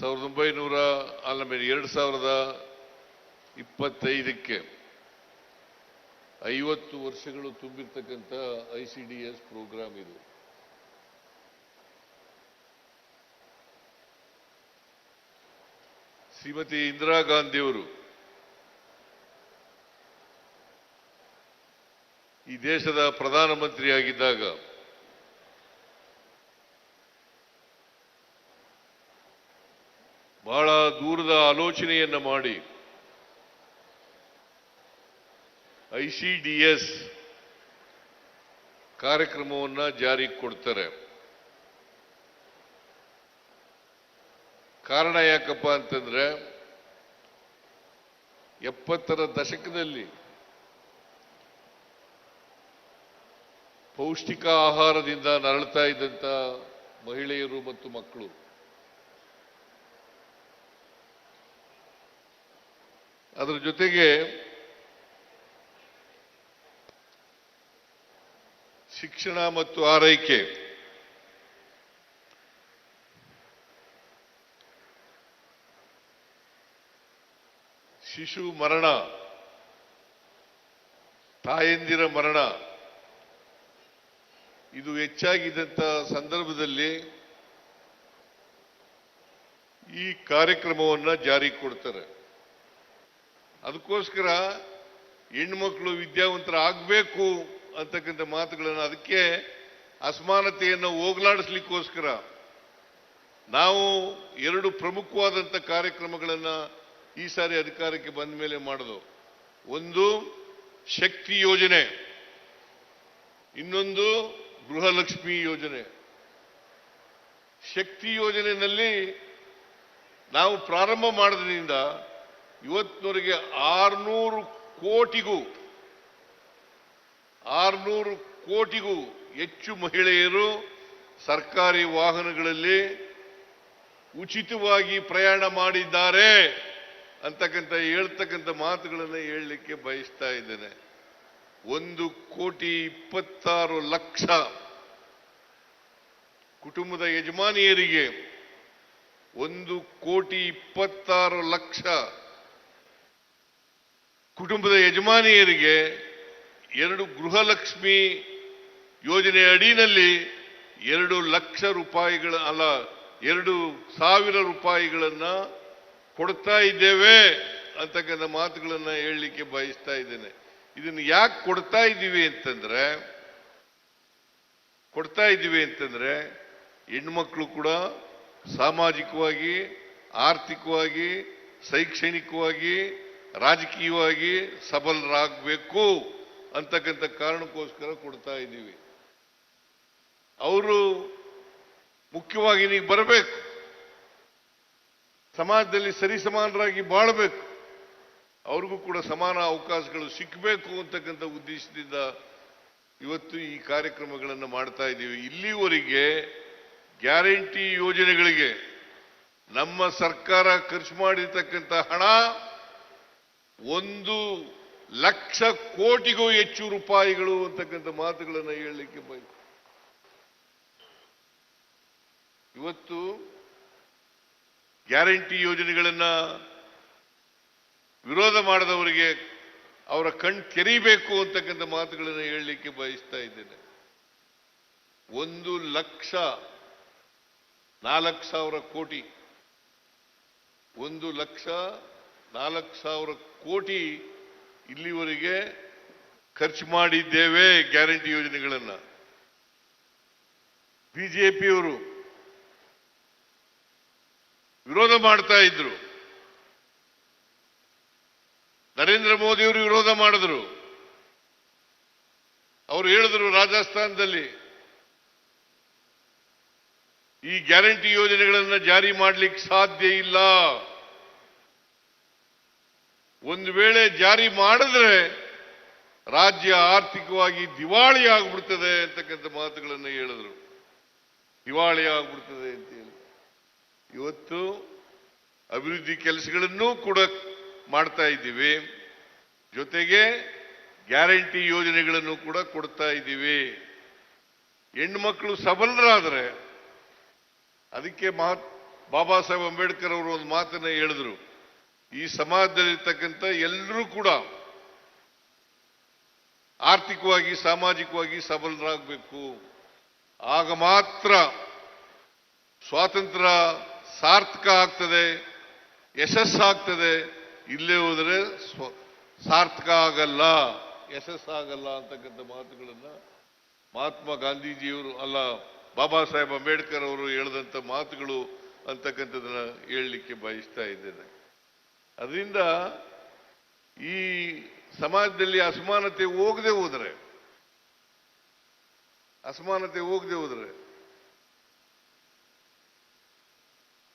2025ಕ್ಕೆ 50 ವರ್ಷಗಳು ತುಂಬಿರ್ತಕ್ಕಂಥ ICDS program ಇದು. ಶ್ರೀಮತಿ ಇಂದಿರಾ ಗಾಂಧಿಯವರು ಈ ದೇಶದ ಪ್ರಧಾನಮಂತ್ರಿಯಾಗಿದ್ದಾಗ ಬಹಳ ದೂರದ ಆಲೋಚನೆಯನ್ನ ಮಾಡಿ ICDS ಕಾರ್ಯಕ್ರಮವನ್ನು ಜಾರಿಗೆ ಕೊಡ್ತಾರೆ. ಕಾರಣ ಯಾಕಪ್ಪ ಅಂತಂದ್ರೆ 70ರ ದಶಕದಲ್ಲಿ ಪೌಷ್ಟಿಕ ಆಹಾರದಿಂದ ನರಳುತ್ತಾ ಇದ್ದಂತ ಮಹಿಳೆಯರು ಮತ್ತು ಮಕ್ಕಳು ಅದರ ಜೊತೆಗೆ ಶಿಕ್ಷಣ ಮತ್ತು ಆರೈಕೆ, ಶಿಶು ಮರಣ, ತಾಯಂದಿರ ಮರಣ ಇದು ಹೆಚ್ಚಾಗಿದ್ದಂಥ ಸಂದರ್ಭದಲ್ಲಿ ಈ ಕಾರ್ಯಕ್ರಮವನ್ನು ಜಾರಿಗೆ ಕೊಡ್ತಾರೆ. ಅದಕ್ಕೋಸ್ಕರ ಹೆಣ್ಮಕ್ಳು ವಿದ್ಯಾವಂತರಾಗಬೇಕು ಅಂತಕ್ಕಂಥ ಮಾತುಗಳನ್ನು, ಅದಕ್ಕೆ ಅಸಮಾನತೆಯನ್ನು ಹೋಗಲಾಡಿಸ್ಲಿಕ್ಕೋಸ್ಕರ ನಾವು 2 ಪ್ರಮುಖವಾದಂಥ ಕಾರ್ಯಕ್ರಮಗಳನ್ನು ಈ ಸಾರಿ ಅಧಿಕಾರಕ್ಕೆ ಬಂದ ಮೇಲೆ ಮಾಡೋದು. ಒಂದು ಶಕ್ತಿ ಯೋಜನೆ, ಇನ್ನೊಂದು ಗೃಹಲಕ್ಷ್ಮಿ ಯೋಜನೆ. ಶಕ್ತಿ ಯೋಜನೆಯಲ್ಲಿ ನಾವು ಪ್ರಾರಂಭ ಮಾಡೋದ್ರಿಂದ ಇವತ್ತಿನವರೆಗೆ 600 ಕೋಟಿಗೂ ಹೆಚ್ಚು ಮಹಿಳೆಯರು ಸರ್ಕಾರಿ ವಾಹನಗಳಲ್ಲಿ ಉಚಿತವಾಗಿ ಪ್ರಯಾಣ ಮಾಡಿದ್ದಾರೆ ಹೇಳ್ತಕ್ಕಂಥ ಮಾತುಗಳನ್ನು ಹೇಳಲಿಕ್ಕೆ ಬಯಸ್ತಾ ಇದ್ದೇನೆ. 1,26,00,000 ಕುಟುಂಬದ ಯಜಮಾನಿಯರಿಗೆ 1,26,00,000 ಕುಟುಂಬದ ಯಜಮಾನಿಯರಿಗೆ 2 ಗೃಹಲಕ್ಷ್ಮಿ ಯೋಜನೆ ಅಡಿನಲ್ಲಿ 2,00,000 ರೂಪಾಯಿಗಳ 2,000 ರೂಪಾಯಿಗಳನ್ನ ಕೊಡ್ತಾ ಇದ್ದೇವೆ ಅಂತಕ್ಕಂಥ ಮಾತುಗಳನ್ನ ಹೇಳಲಿಕ್ಕೆ ಬಯಸ್ತಾ ಇದ್ದೇನೆ. ಇದನ್ನು ಯಾಕೆ ಕೊಡ್ತಾ ಇದ್ದೀವಿ ಅಂತಂದ್ರೆ ಹೆಣ್ಮಕ್ಳು ಕೂಡ ಸಾಮಾಜಿಕವಾಗಿ, ಆರ್ಥಿಕವಾಗಿ, ಶೈಕ್ಷಣಿಕವಾಗಿ, ರಾಜಕೀಯವಾಗಿ ಸಬಲರಾಗಬೇಕು ಅಂತಕ್ಕಂಥ ಕಾರಣಕ್ಕೋಸ್ಕರ ಕೊಡ್ತಾ ಇದ್ದೀವಿ. ಅವರು ಮುಖ್ಯವಾಗಿ ನೀವು ಬರಬೇಕು, ಸಮಾಜದಲ್ಲಿ ಸರಿಸಮಾನರಾಗಿ ಬಾಳಬೇಕು, ಅವ್ರಿಗೂ ಕೂಡ ಸಮಾನ ಅವಕಾಶಗಳು ಸಿಕ್ಕಬೇಕು ಅಂತಕ್ಕಂಥ ಉದ್ದೇಶದಿಂದ ಇವತ್ತು ಈ ಕಾರ್ಯಕ್ರಮಗಳನ್ನು ಮಾಡ್ತಾ ಇದ್ದೀವಿ. ಇಲ್ಲಿವರೆಗೆ ಗ್ಯಾರಂಟಿ ಯೋಜನೆಗಳಿಗೆ ನಮ್ಮ ಸರ್ಕಾರ ಖರ್ಚು ಮಾಡಿರ್ತಕ್ಕಂಥ ಹಣ 1,00,000 ಕೋಟಿಗೂ ಹೆಚ್ಚು ರೂಪಾಯಿಗಳು ಅಂತಕ್ಕಂಥ ಮಾತುಗಳನ್ನು ಹೇಳಲಿಕ್ಕೆ ಬಯಸ್ತೀನಿ. ಇವತ್ತು ಗ್ಯಾರಂಟಿ ಯೋಜನೆಗಳನ್ನ ವಿರೋಧ ಮಾಡದವರಿಗೆ ಅವರ ಕಣ್ ತೆರೀಬೇಕು ಅಂತಕ್ಕಂಥ ಮಾತುಗಳನ್ನು ಹೇಳಲಿಕ್ಕೆ ಬಯಸ್ತಾ ಇದ್ದೇನೆ. 1,04,000 ಕೋಟಿ 1,04,000 ಕೋಟಿ ಇಲ್ಲಿವರೆಗೆ ಖರ್ಚು ಮಾಡಿದ್ದೇವೆ ಗ್ಯಾರಂಟಿ ಯೋಜನೆಗಳನ್ನ. ಬಿಜೆಪಿಯವರು ವಿರೋಧ ಮಾಡ್ತಾ ಇದ್ರು, ನರೇಂದ್ರ ಮೋದಿಯವರು ವಿರೋಧ ಮಾಡಿದ್ರು. ಅವರು ಹೇಳಿದ್ರು ರಾಜಸ್ಥಾನದಲ್ಲಿ ಈ ಗ್ಯಾರಂಟಿ ಯೋಜನೆಗಳನ್ನು ಜಾರಿ ಮಾಡಲಿಕ್ಕೆ ಸಾಧ್ಯ ಇಲ್ಲ, ಒಂದು ವೇಳೆ ಜಾರಿ ಮಾಡಿದ್ರೆ ರಾಜ್ಯ ಆರ್ಥಿಕವಾಗಿ ದಿವಾಳಿ ಆಗ್ಬಿಡ್ತದೆ ಅಂತಕ್ಕಂಥ ಮಾತುಗಳನ್ನು ಹೇಳಿದ್ರು. ದಿವಾಳಿ ಆಗ್ಬಿಡ್ತದೆ ಅಂತ ಹೇಳಿ ಇವತ್ತು ಅಭಿವೃದ್ಧಿ ಕೆಲಸಗಳನ್ನು ಕೂಡ ಮಾಡ್ತಾ ಇದ್ದೀವಿ, ಜೊತೆಗೆ ಗ್ಯಾರಂಟಿ ಯೋಜನೆಗಳನ್ನು ಕೂಡ ಕೊಡ್ತಾ ಇದ್ದೀವಿ. ಹೆಣ್ಣು ಮಕ್ಕಳು ಸಬಲರಾದರೆ ಅದಕ್ಕೆ ಬಾಬಾ ಸಾಹೇಬ್ ಅಂಬೇಡ್ಕರ್ ಅವರು ಒಂದು ಮಾತನ್ನ ಹೇಳಿದ್ರು, ಈ ಸಮಾಜದಲ್ಲಿರ್ತಕ್ಕಂಥ ಎಲ್ಲರೂ ಕೂಡ ಆರ್ಥಿಕವಾಗಿ ಸಾಮಾಜಿಕವಾಗಿ ಸಬಲರಾಗಬೇಕು, ಆಗ ಮಾತ್ರ ಸ್ವಾತಂತ್ರ್ಯ ಸಾರ್ಥಕ ಆಗ್ತದೆ, ಯಶಸ್ಸಾಗ್ತದೆ. ಇಲ್ಲೇ ಹೋದರೆ ಸಾರ್ಥಕ ಆಗಲ್ಲ, ಯಶಸ್ಸಾಗಲ್ಲ ಅಂತಕ್ಕಂಥ ಮಾತುಗಳನ್ನ ಮಹಾತ್ಮ ಗಾಂಧೀಜಿಯವರು ಅಲ್ಲ, ಬಾಬಾ ಸಾಹೇಬ್ ಅಂಬೇಡ್ಕರ್ ಅವರು ಹೇಳಿದಂತ ಮಾತುಗಳು ಅಂತಕ್ಕಂಥದನ್ನ ಹೇಳಲಿಕ್ಕೆ ಬಯಸ್ತಾ ಇದ್ದೇನೆ. ಅದರಿಂದ ಈ ಸಮಾಜದಲ್ಲಿ ಅಸಮಾನತೆ ಹೋಗದೆ ಹೋದ್ರೆ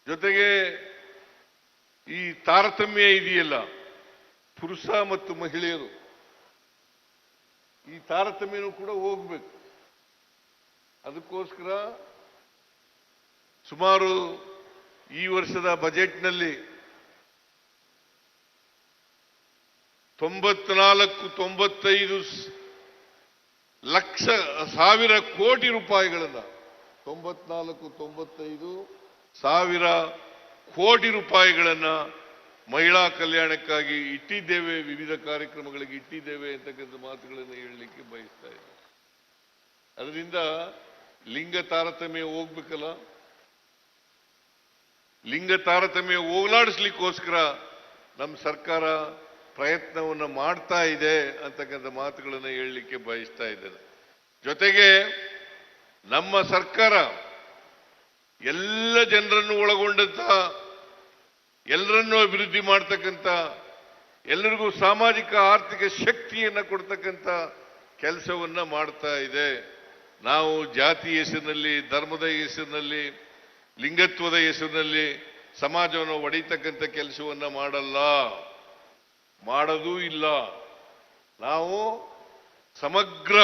ಜೊತೆಗೆ ಈ ತಾರತಮ್ಯ ಇದೆಯಲ್ಲ, ಪುರುಷ ಮತ್ತು ಮಹಿಳೆಯರು, ಈ ತಾರತಮ್ಯನೂ ಕೂಡ ಹೋಗ್ಬೇಕು. ಅದಕ್ಕೋಸ್ಕರ ಸುಮಾರು ಈ ವರ್ಷದ ಬಜೆಟ್ನಲ್ಲಿ 94-95 ಲಕ್ಷ ಸಾವಿರ ಕೋಟಿ ರೂಪಾಯಿಗಳನ್ನ 94-95 ಸಾವಿರ ಕೋಟಿ ರೂಪಾಯಿಗಳನ್ನ ಮಹಿಳಾ ಕಲ್ಯಾಣಕ್ಕಾಗಿ ಇಟ್ಟಿದ್ದೇವೆ, ವಿವಿಧ ಕಾರ್ಯಕ್ರಮಗಳಿಗೆ ಇಟ್ಟಿದ್ದೇವೆ ಅಂತಕ್ಕಂಥ ಮಾತುಗಳನ್ನು ಹೇಳಲಿಕ್ಕೆ ಬಯಸ್ತಾ ಇದ್ದೇವೆ. ಅದರಿಂದ ಲಿಂಗ ತಾರತಮ್ಯ ಹೋಗ್ಬೇಕಲ್ಲ, ಲಿಂಗ ತಾರತಮ್ಯ ಹೋಗಲಾಡಿಸ್ಲಿಕ್ಕೋಸ್ಕರ ನಮ್ಮ ಸರ್ಕಾರ ಪ್ರಯತ್ನವನ್ನು ಮಾಡ್ತಾ ಇದೆ ಅಂತಕ್ಕಂಥ ಮಾತುಗಳನ್ನು ಹೇಳಲಿಕ್ಕೆ ಬಯಸ್ತಾ ಇದ್ದೇನೆ. ಜೊತೆಗೆ ನಮ್ಮ ಸರ್ಕಾರ ಎಲ್ಲ ಜನರನ್ನು ಒಳಗೊಂಡಂತ, ಎಲ್ಲರನ್ನೂ ಅಭಿವೃದ್ಧಿ ಮಾಡ್ತಕ್ಕಂಥ, ಎಲ್ಲರಿಗೂ ಸಾಮಾಜಿಕ ಆರ್ಥಿಕ ಶಕ್ತಿಯನ್ನ ಕೊಡ್ತಕ್ಕಂಥ ಕೆಲಸವನ್ನ ಮಾಡ್ತಾ ಇದೆ. ನಾವು ಜಾತಿ ಹೆಸರಿನಲ್ಲಿ, ಧರ್ಮದ ಹೆಸರಿನಲ್ಲಿ, ಲಿಂಗತ್ವದ ಹೆಸರಿನಲ್ಲಿ ಸಮಾಜವನ್ನು ಒಡೆಯತಕ್ಕಂಥ ಕೆಲಸವನ್ನ ಮಾಡಲ್ಲ, ಮಾಡೋದೂ ಇಲ್ಲ. ನಾವು ಸಮಗ್ರ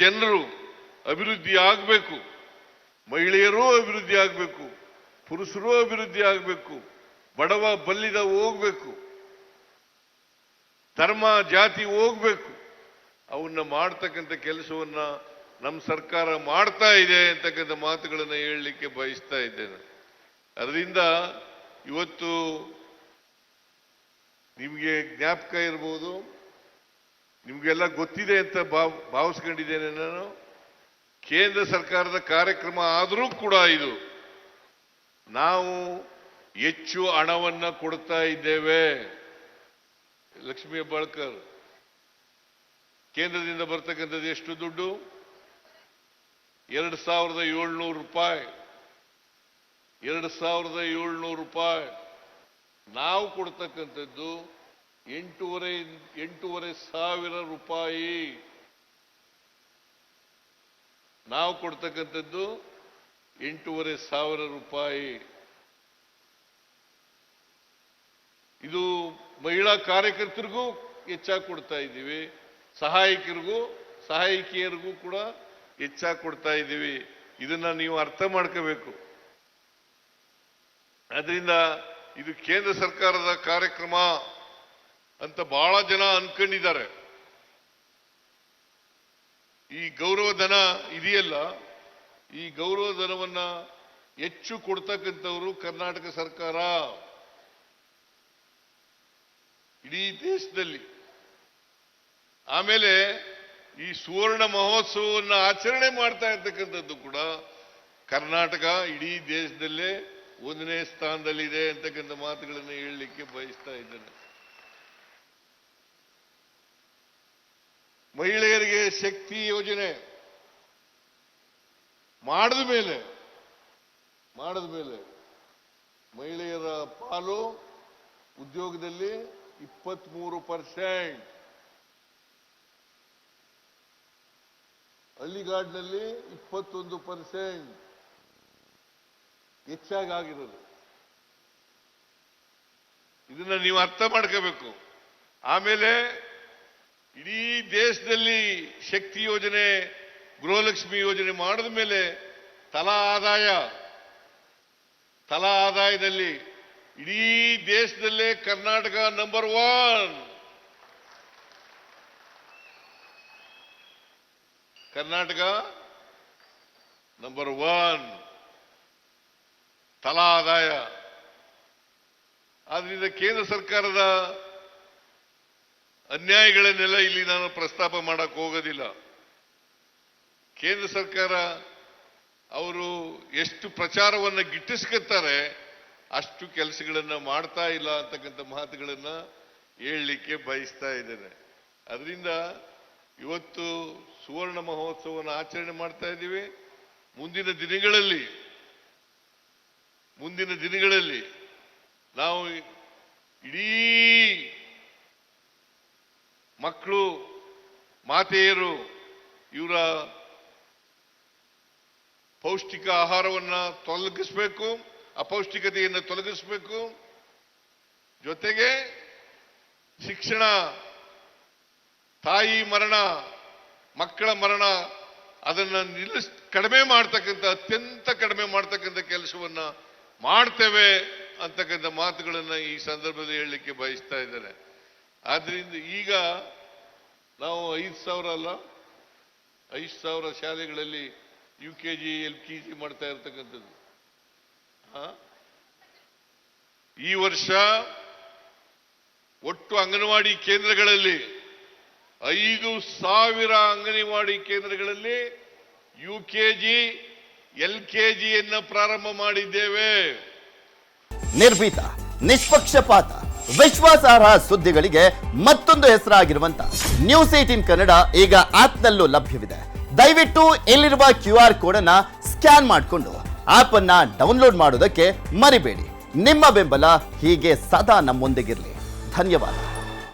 ಜನರು ಅಭಿವೃದ್ಧಿ ಆಗಬೇಕು, ಮಹಿಳೆಯರೂ ಅಭಿವೃದ್ಧಿ ಆಗಬೇಕು, ಪುರುಷರೂ ಅಭಿವೃದ್ಧಿ ಆಗಬೇಕು, ಬಡವ ಬಲ್ಲಿದ ಹೋಗ್ಬೇಕು, ಧರ್ಮ ಜಾತಿ ಹೋಗ್ಬೇಕು. ಅವನ್ನ ಮಾಡ್ತಕ್ಕಂಥ ಕೆಲಸವನ್ನ ನಮ್ಮ ಸರ್ಕಾರ ಮಾಡ್ತಾ ಇದೆ ಅಂತಕ್ಕಂಥ ಮಾತುಗಳನ್ನು ಹೇಳಲಿಕ್ಕೆ ಬಯಸ್ತಾ ಇದ್ದೇನೆ. ಅದರಿಂದ ಇವತ್ತು ನಿಮಗೆ ಜ್ಞಾಪಕ ಇರಬಹುದು, ನಿಮ್ಗೆಲ್ಲ ಗೊತ್ತಿದೆ ಅಂತ ಭಾವಿಸ್ಕೊಂಡಿದ್ದೇನೆ ನಾನು. ಕೇಂದ್ರ ಸರ್ಕಾರದ ಕಾರ್ಯಕ್ರಮ ಆದರೂ ಕೂಡ ಇದು ನಾವು ಹೆಚ್ಚು ಹಣವನ್ನ ಕೊಡ್ತಾ ಇದ್ದೇವೆ. ಲಕ್ಷ್ಮೀ ಹೆಬ್ಬಾಳ್ಕರ್, ಕೇಂದ್ರದಿಂದ ಬರ್ತಕ್ಕಂಥದ್ದು ಎಷ್ಟು ದುಡ್ಡು? 2700 ರೂಪಾಯಿ. 2700 ರೂಪಾಯಿ. ನಾವು ಕೊಡ್ತಕ್ಕಂಥದ್ದು 8,500 ರೂಪಾಯಿ. ನಾವು ಕೊಡ್ತಕ್ಕಂಥದ್ದು 8,500 ರೂಪಾಯಿ. ಇದು ಮಹಿಳಾ ಕಾರ್ಯಕರ್ತರಿಗೂ ಹೆಚ್ಚಾಗಿ ಕೊಡ್ತಾ ಇದ್ದೀವಿ, ಸಹಾಯಕಿಯರಿಗೂ ಕೂಡ ಹೆಚ್ಚಾಗಿ ಕೊಡ್ತಾ ಇದ್ದೀವಿ. ಇದನ್ನ ನೀವು ಅರ್ಥ ಮಾಡ್ಕೋಬೇಕು. ಅದರಿಂದ ಇದು ಕೇಂದ್ರ ಸರ್ಕಾರದ ಕಾರ್ಯಕ್ರಮ ಅಂತ ಬಹಳ ಜನ ಅನ್ಕೊಂಡಿದ್ದಾರೆ. ಈ ಗೌರವ ಧನ ಇದೆಯಲ್ಲ, ಈ ಗೌರವ ಧನವನ್ನ ಹೆಚ್ಚು ಕೊಡ್ತಕ್ಕಂಥವರು ಕರ್ನಾಟಕ ಸರ್ಕಾರ ಇಡೀ ದೇಶದಲ್ಲಿ. ಆಮೇಲೆ ಈ ಸುವರ್ಣ ಮಹೋತ್ಸವವನ್ನು ಆಚರಣೆ ಮಾಡ್ತಾ ಇರ್ತಕ್ಕಂಥದ್ದು ಕೂಡ ಕರ್ನಾಟಕ ಇಡೀ ದೇಶದಲ್ಲೇ 1ನೇ ಸ್ಥಾನದಲ್ಲಿದೆ ಅಂತಕ್ಕಂಥ ಮಾತುಗಳನ್ನು ಹೇಳಲಿಕ್ಕೆ ಬಯಸ್ತಾ ಇದ್ದೇನೆ. ಮಹಿಳೆಯರಿಗೆ ಶಕ್ತಿ ಯೋಜನೆ ಮಾಡಿದ ಮೇಲೆ ಮಹಿಳೆಯರ ಪಾಲು ಉದ್ಯೋಗದಲ್ಲಿ 23%, ಹಳ್ಳಿಗಾಡಿನಲ್ಲಿ 21% ಹೆಚ್ಚಾಗಿರೋದು. ಇದನ್ನ ನೀವು ಅರ್ಥ ಮಾಡ್ಕೋಬೇಕು. ಆಮೇಲೆ ಇಡೀ ದೇಶದಲ್ಲಿ ಶಕ್ತಿ ಯೋಜನೆ, ಗೃಹಲಕ್ಷ್ಮಿ ಯೋಜನೆ ಮಾಡಿದ ಮೇಲೆ ತಲಾ ಆದಾಯದಲ್ಲಿ ಇಡೀ ದೇಶದಲ್ಲೇ ಕರ್ನಾಟಕ ನಂಬರ್ 1. ಕರ್ನಾಟಕ ನಂಬರ್ 1. ತಲಾ ಆದಾಯ. ಆದ್ರಿಂದ ಕೇಂದ್ರ ಸರ್ಕಾರದ ಅನ್ಯಾಯಗಳನ್ನೆಲ್ಲ ಇಲ್ಲಿ ನಾನು ಪ್ರಸ್ತಾಪ ಮಾಡಕ್ ಹೋಗೋದಿಲ್ಲ. ಕೇಂದ್ರ ಸರ್ಕಾರ ಅವರು ಎಷ್ಟು ಪ್ರಚಾರವನ್ನು ಗಿಟ್ಟಿಸ್ಕೊತಾರೆ ಅಷ್ಟು ಕೆಲಸಗಳನ್ನ ಮಾಡ್ತಾ ಇಲ್ಲ ಅಂತಕ್ಕಂಥ ಮಾತುಗಳನ್ನ ಹೇಳಲಿಕ್ಕೆ ಬಯಸ್ತಾ ಇದ್ದೇನೆ. ಅದರಿಂದ ಇವತ್ತು ಸುವರ್ಣ ಮಹೋತ್ಸವವನ್ನು ಆಚರಣೆ ಮಾಡ್ತಾ ಇದ್ದೀವಿ. ಮುಂದಿನ ದಿನಗಳಲ್ಲಿ ನಾವು ಇಡೀ ಮಕ್ಕಳು, ಮಾತೆಯರು ಇವರ ಪೌಷ್ಟಿಕ ಆಹಾರವನ್ನು ತೊಲಗಿಸಬೇಕು, ಅಪೌಷ್ಟಿಕತೆಯನ್ನು ತೊಲಗಿಸಬೇಕು. ಜೊತೆಗೆ ಶಿಕ್ಷಣ, ತಾಯಿ ಮರಣ, ಮಕ್ಕಳ ಮರಣ ಅದನ್ನ ಕಡಿಮೆ ಮಾಡ್ತಕ್ಕಂಥ, ಅತ್ಯಂತ ಕಡಿಮೆ ಮಾಡ್ತಕ್ಕಂಥ ಕೆಲಸವನ್ನ ಮಾಡ್ತೇವೆ ಅಂತಕ್ಕಂಥ ಮಾತುಗಳನ್ನ ಈ ಸಂದರ್ಭದಲ್ಲಿ ಹೇಳಲಿಕ್ಕೆ ಬಯಸ್ತಾ ಇದ್ದೇನೆ. ಆದ್ರಿಂದ ಈಗ ನಾವು 5,000 ಅಲ್ಲ, 5,000 ಶಾಲೆಗಳಲ್ಲಿ UKG LKG ಮಾಡ್ತಾ ಇರ್ತಕ್ಕಂಥದ್ದು. ಈ ವರ್ಷ ಒಟ್ಟು ಅಂಗನವಾಡಿ ಕೇಂದ್ರಗಳಲ್ಲಿ 5,000 ಅಂಗನವಾಡಿ ಕೇಂದ್ರಗಳಲ್ಲಿ UKG LKGಯನ್ನು ಪ್ರಾರಂಭ ಮಾಡಿದ್ದೇವೆ. ನಿರ್ಭೀತ, ನಿಷ್ಪಕ್ಷಪಾತ, ವಿಶ್ವಾಸಾರ್ಹ ಸುದ್ದಿಗಳಿಗೆ ಮತ್ತೊಂದು ಹೆಸರಾಗಿರುವಂತ ನ್ಯೂಸ್ 18 ಕನ್ನಡ ಈಗ ಆಪ್ನಲ್ಲೂ ಲಭ್ಯವಿದೆ. ದಯವಿಟ್ಟು ಇಲ್ಲಿರುವ QR ಕೋಡ್ ಅನ್ನ ಸ್ಕ್ಯಾನ್ ಮಾಡಿಕೊಂಡು ಆಪ್ ಅನ್ನ ಡೌನ್ಲೋಡ್ ಮಾಡೋದಕ್ಕೆ ಮರಿಬೇಡಿ. ನಿಮ್ಮ ಬೆಂಬಲ ಹೀಗೆ ಸದಾ ನಮ್ಮೊಂದಿಗಿರಲಿ. ಧನ್ಯವಾದ.